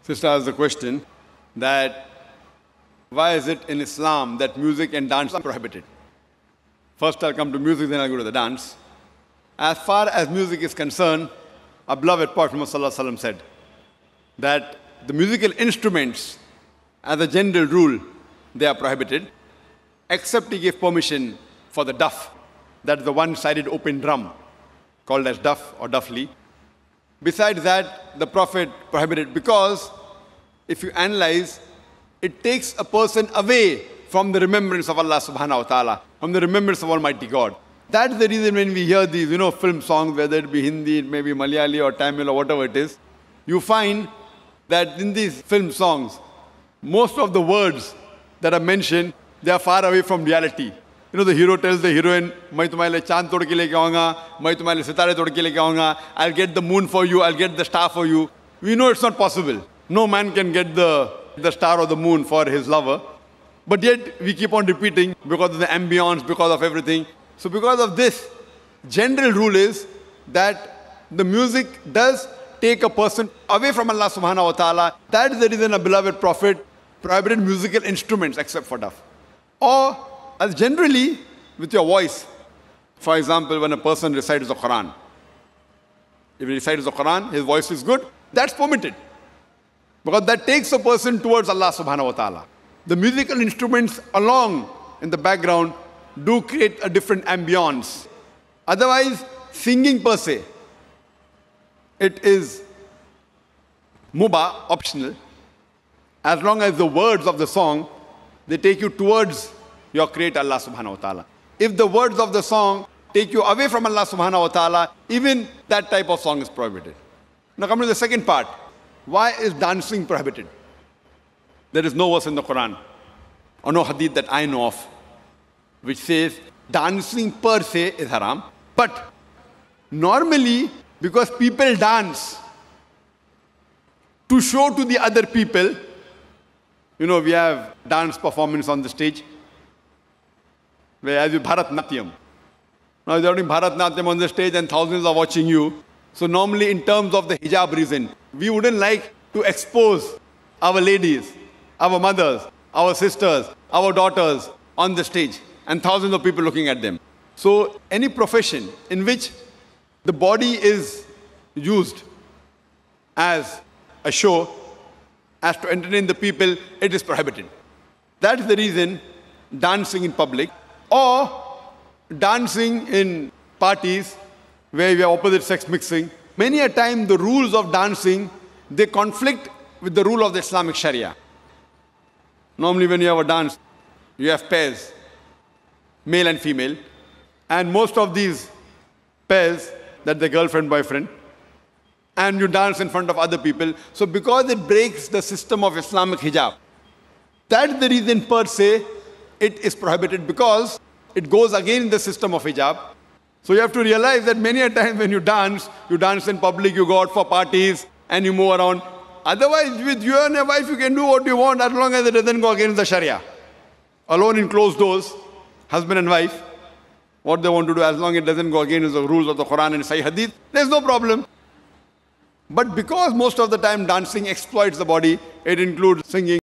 Sister asked the question that why is it in Islam that music and dance are prohibited? First I'll come to music, then I'll go to the dance. As far as music is concerned, our beloved Prophet Muhammad said that the musical instruments, as a general rule, they are prohibited, except he gave permission for the duff, that is the one-sided open drum, called as duff or duffli. Besides that, the Prophet prohibited because if you analyze, it takes a person away from the remembrance of Allah subhanahu wa ta'ala, from the remembrance of Almighty God. That's the reason when we hear these, film songs, whether it be Hindi, it may be Malayali or Tamil or whatever it is, you find that in these film songs, most of the words that are mentioned, they are far away from reality. The hero tells the heroine, "Main tumhare liye chand tod ke leke aaunga, main tumhare liye sitare tod ke leke aaunga, I'll get the moon for you, I'll get the star for you." We know it's not possible. No man can get the star or the moon for his lover. But yet, we keep on repeating because of the ambience, because of everything. So because of this, general rule is that the music does take a person away from Allah subhanahu wa ta'ala. That is the reason a beloved Prophet prohibited musical instruments except for duff. Or as generally with your voice. For example, when a person recites the Quran. If he recites the Quran, his voice is good, that's permitted. Because that takes a person towards Allah subhanahu wa ta'ala. The musical instruments along in the background do create a different ambience. Otherwise, singing per se, it is mubah, optional, as long as the words of the song, they take you towards your Creator Allah subhanahu wa ta'ala. If the words of the song take you away from Allah subhanahu wa ta'ala, even that type of song is prohibited. Now come to the second part. Why is dancing prohibited? There is no verse in the Quran or no hadith that I know of which says dancing per se is haram. But normally, because people dance to show to the other people, we have dance performance on the stage, where as you Bharatnatyam. Now you're doing Bharatnatyam on the stage and thousands are watching you. So normally in terms of the hijab reason, we wouldn't like to expose our ladies, our mothers, our sisters, our daughters on the stage and thousands of people looking at them. So any profession in which the body is used as a show, as to entertain the people, it is prohibited. That is the reason dancing in public or dancing in parties where we have opposite sex mixing. Many a time the rules of dancing, they conflict with the rule of the Islamic Sharia. Normally when you have a dance, you have pairs, male and female, and most of these pairs, that's the girlfriend, boyfriend, and you dance in front of other people. So because it breaks the system of Islamic hijab, that's the reason per se it is prohibited, because it goes against the system of hijab. So you have to realize that many a time when you dance in public, you go out for parties and you move around. Otherwise, with you and your wife, you can do what you want as long as it doesn't go against the Sharia. Alone in closed doors, husband and wife, what they want to do, as long as it doesn't go against the rules of the Quran and Sahih Hadith, there's no problem. But because most of the time dancing exploits the body, it includes singing,